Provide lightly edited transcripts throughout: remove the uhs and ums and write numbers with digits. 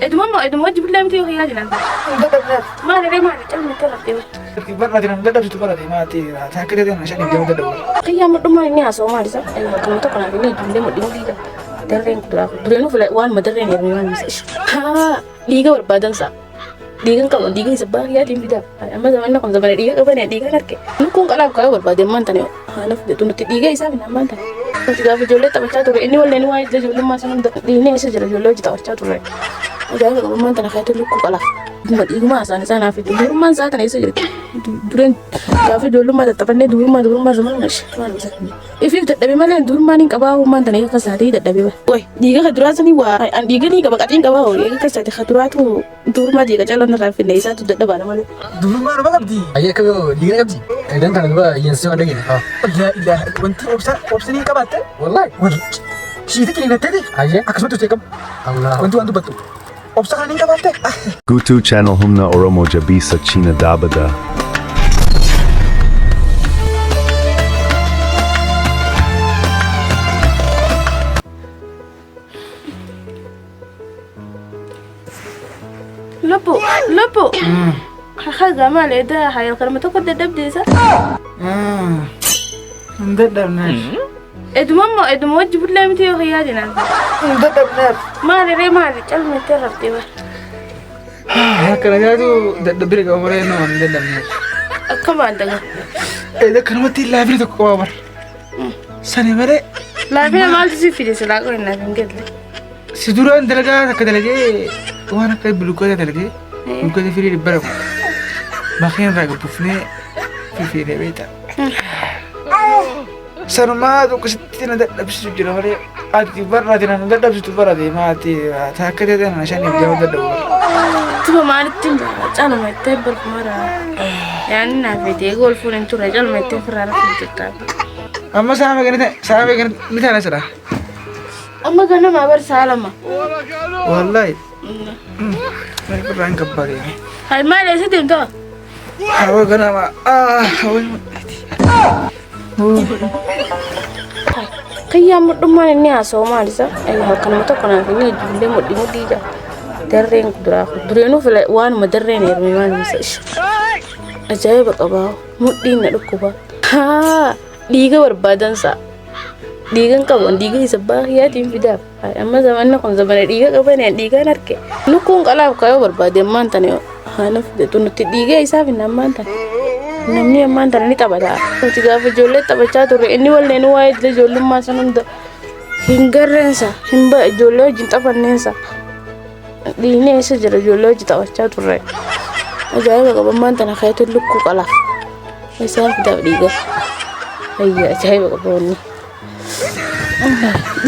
إدم وجه بالله متى وهي جنان ما أدري ما أدري ما تلقي برا دينا لا دبست برا دي ما تي تاكل دينا عشان يجوا دلوا قيام الدم ما يناسو ما لسه أيوة كم تقول أنا بني جملة مدين درين كلا درينو فلا وان مدرين يرمي ما نسيش ها ليجا بربادن سا ليجا كم ليجا يسبا يا دين بيدا أما زماننا كم زمان ليجا كمان ليجا نركي نكون كلا كلا بربادن ما تاني أنا في تونو ليجا يسافي نمان تاني ketika video tak baca tuh ini wala ini wajah jual masa nunda ini saja jual kita baca tuh jadi kalau rumah tanah kayak itu luku kalah buat ibu masa sana video rumah saat ini saja duren ya video rumah tetap nih rumah zaman masih if tak ada mana rumah nih kabau rumah tanah kan saat ini tak ada woi dia kedurat nih wah dia nih kabak kating kabau dia kan saat kedurat tuh rumah dia jalan rafi nih satu tak ada mana rumah apa kabdi ayah kau dia kabdi dan tanah dua yang sewa lagi ha لا وانت اوبشن كبات والله شيء تكلي نتدي ayah اكسمت تكم Allah وانتو بتو اوبشن كبات Gutu channel humna oromo jabisa china dabada. لبو خذ ما له ده هاي الكلمة تقول ده دبدي صح ندبناش إدم وجه بالله متى وهي جنان ندبناش ما أدري ما أدري كل ما ترفتي بس هكذا جاتو دبرك عمرين ندبناش كم عندك إذا كلمتي لا بريد كوابر سنة مرة لا فينا ما تجي في ديس لا قولنا نقول سدوران دلجا كدلجا وانا كاي بلوكا دلجا ممكن في البرق باخين راجل بوفني في بيتا سرما دو كستينا دبس جرا ادي برا دينا دبس برا دي ما تي تاكد دينا عشان يجاو ددو تبا ما نتم انا ما تبر مره يعني نافيتي يقول فول انتو رجال ما تفرر في الكتاب اما سامي كانت متى نسرا اما كان ما بر سالما والله ما يبران كباري هاي ما ليس انت هو كان ما قيام الدمان ini aso malisa ay halkan mato kana ni julle modi ja terreng durenu fele wan madarren yermi man misash ajaib qaba mudi na dukuba ha diga barbadan sa digan kabon diga isabah ya tim bidap amma zaman na kon zaman diga kabane diga narke nukun kala kayo barbade man tane hanaf de tunuti diga isabi namman tane namni amman tane ni tabada ketika jolle tabacha tur ini wal nenu wa de jolle masanum da hingarrensa himba jolle jinta panensa dine se jara jolle jinta tabacha tur ajaib qaba man tane khaytu lukku kala isa da diga ayya ajaib qaba ni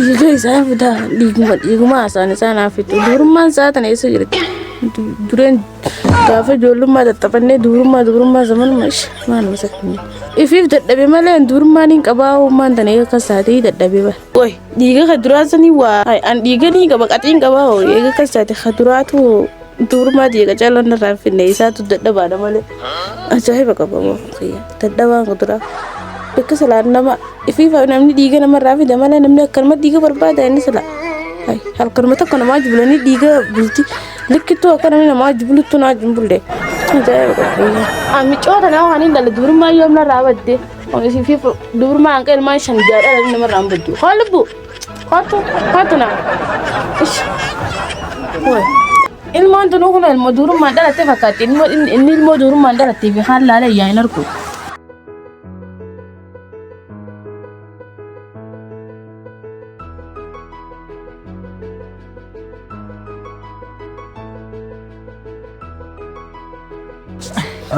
diga isa da digma asana sana fitu durman sa tane se jira duren gafa joluma da tapanne duruma zaman mash man masakni if da dabe malen duruma nin qabawo man da ne ka sati da dabe ba oi diga khadura sani wa an diga ni gaba katin qabawo ye ka sati khaduratu duruma diga jalon na rafin ne isa tu da daba da male ajai ba qaba mo khiya da daba khadura bekasalan nama if namni diga nama rafi da male namni kalmat diga barbada ini sala ay hal kalmata kana ma jibulani diga bulti likito kana mina ma jibulutu na jimbulde ajay ami chota na wani dal durma yom na rawade on si fi durma an kel man shan jara na maram buddu halbu khatu na ish boy ilmo to no kuma ilmo durma dala te fakati ilmo durma dala te bi hal la ya inarku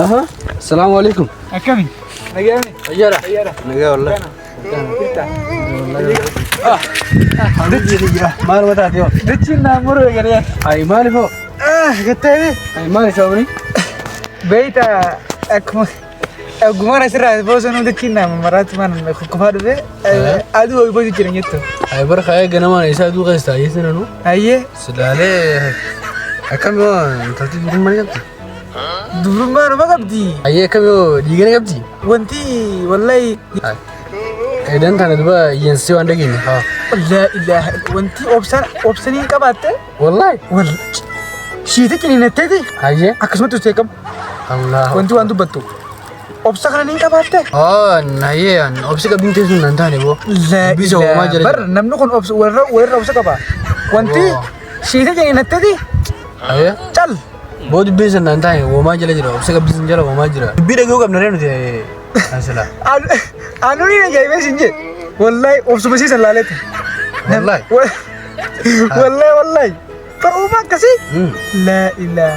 aha السلام عليكم اكمل نجاني أيارة نجا والله مال بتاعتي دتشنا مرو يا أي مالي فوق قتني أي مالي شاوني بيتا اكم اغمار اسرا بوسنو دتشنا مرات من كفار به ادو يبوي جرنيتو أي برخة أي جنامان يساعدوا قيستا يسنانو ايه سلالة أكمل يوم ترتيب يوم ما يبدي duruma ma qabdi أيه كميو ديجاني قبدي wanti wallahi إذا أنت هندبا ينسي وعندك إني ها لا إله wanti option qabate والله wal Shiita ciniinettee Aye. akkasumatti hojjeekam Allah. wanti waan dubbattu obsa kana ni qabaatte. Oh, naye obsi qabdin teessu nan taane boo. Bisa uumaa jira. Bar namni kun obsa warra obsa qaba. Wanti shiita ciniinettee Aye. cal. Boo dubbiin san nan taane uumaa jala jira. Obsi qabdin jala uumaa jira. Dubbii dhaga'uu qabna ree nuti asila. Anu ni nagaimee sinje. Wallahi obsuma siisan laaletti. Wallahi. Wallahi. Peruma kasi. La ilah.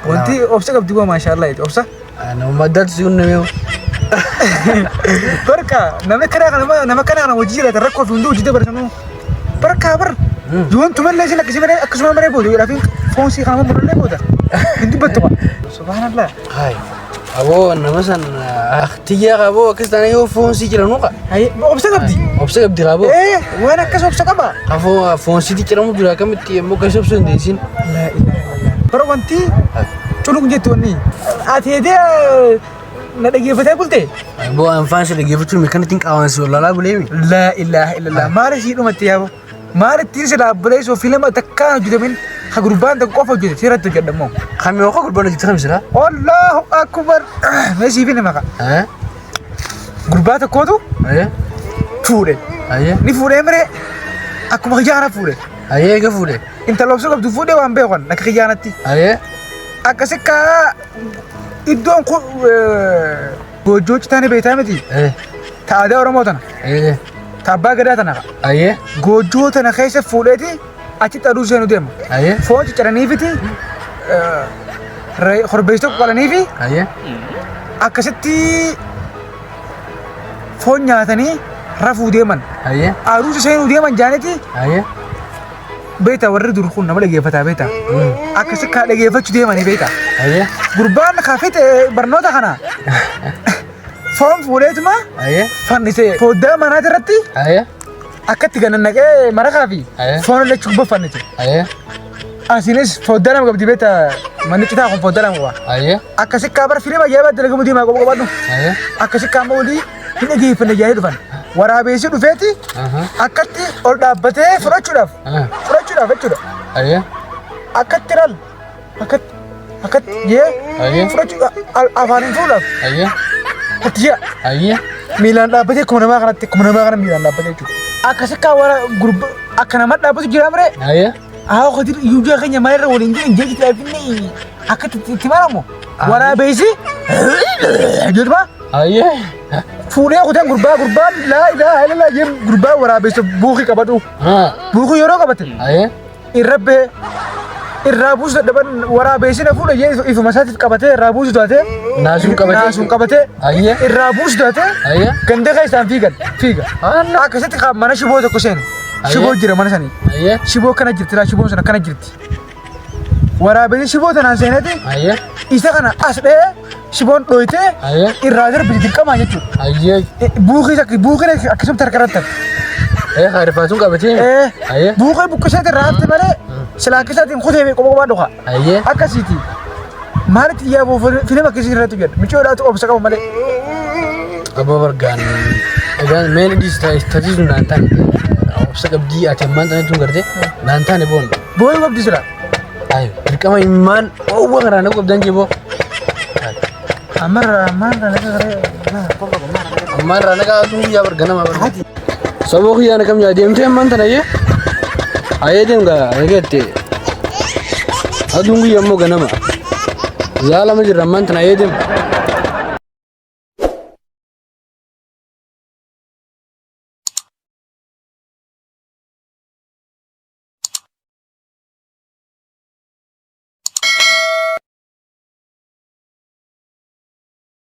Wanti obsa qabdi gua masyaallah itu obsa. Nama madat sih unnameo. Barka, nama kana wajji jira rakko fundu wajji dabarsanu. Barka bar. Yuwan tuman lesi nak kisimane akasuma mane bodo rafin fonsi kana murne boda. Hindi betul. Subhanallah. Hai. Abo nama san tiga kabo kistana yo fonsi jira nuka. Hai, obsa qabdi. Obsi qabdi kabo. Wana kas obsa qaba. Kafo fonsi ti jira mu jira kamitti mo kas obsi ndesin. La ilaha illallah. Bar wanti culung jettu ni. Ati dia na dhaggeeffatee bulte. Boo anfaan isa dhaggeeffachuun meekana ittiin qaawansi wallalaa buleemi. La ilaha illallah. Maali sii dhumatti yaabo. Maali ittiin si dhaabbalee soo filama takkaan hojjetamin ha gurbaan takka qofa hojjete sirratti hojjedhamoo. Kami yoo gurbaan hojjete kamisira? Allahu akbar. Mee siif hin maka. Gurbaa tokkootu fuudhe. Ni fuudhee miree akkuma xiyyaana fuudhe. Eega fuudhe. Intala obsa qabdu fuudhee waan beekan akka xiyyaanatti. Akkasi kaa iddoon kun goojjoo citaanii beektaa miti. Ta aadaa Oromoo tana. Ta abbaa gadaa tana. Goojjoo tana keessa fuudheeti achitti aduu seenu deema. Foon ciccaraniifiti korbeessoo qalaniifi akkasitti foon nyaatanii rafuu deeman. Aduu seenuu deeman jaaniti. Beeta warri dur kun nama dhaggeeffataa beeta. Akkasi kaa dhaggeeffachuu deemanii beeta. Gurbaan kaafite barnoota kana. Foon fuudheetuma fannise foddaa manaati irratti akkatti ganannaqee marakaa fi foon illee chubba fannise. Asinis foddaa nama qabdi beeta manni citaa kun foddaa nama qaba. Akkasi kaa bara filee baay'ee baadda dalagamuu deemaa qofa qabaadhu. Akkasi kaa moolii hin dhaggeeffanne jaanii dhufan. Waraabessi dhufeeti akkatti ol dhaabbatee fudhachuudhaaf jechuudha. Akkatti ilaal akkatti jee fudhachuu afaaniin fuudhaaf akkatti jee miilaan dhaabbatee akkuma namaa kana miilaan dhaabbatee jechuudha. Akkasi kaa wara gurba akka nama dhaabbatu jira mire. Haa qotir yuujaa keenya maalirra waliin jiran jeeqi taa'ifni akkatti itti maramu waraabessi jedhuma. Fuudhee kutaan gurbaan laa ilaaha illallah jee gurbaa waraabessa buukii qabatu. Buukii yeroo qabate irrabbee irraa buusu dadhaban waraabessina fuudha jee ifuma isaatiif qabatee irraa buusu taate naasuun qabatee irraa buusu taate ganda keessaan fiiga. Akkasitti mana shiboo tokko seene shiboo jira mana sanii shiboo kana jirti shiboon sun akkana jirti. Waraabessi shiboo tanaan seeneeti isa kana as dhee shiboon dhoyitee irraa darbiti dirqamaa jechuudha. Buukiin akkasumatti harkarratti. Harifatuun qabatee. Buukii buqqisaatiin irraa hafte malee silaakisaatiin kutee qofa qophaa dhufa. Akkasiiti. Maalitti yaaboo filima akkasii irratti jedha. Michoodhaatu obsa qaba malee. Abba bargaan. Egaan meen idis taasisu naan taane. Obsa qabdii ati ammaan taane tun garte naan taane boon. Booyi qabdi sira. Dirqama immaan oowwa karaa na qabdan jeboo. Amarra nagaa aduu guyyaa barganama barbaadi. Saboo guyyaa nakam yaa deemtee ammaan tana jee. Ayee deemgaa eegatte. Aduu guyyaa immoo ganama. Zaalama jirra ammaan tana ayee deema.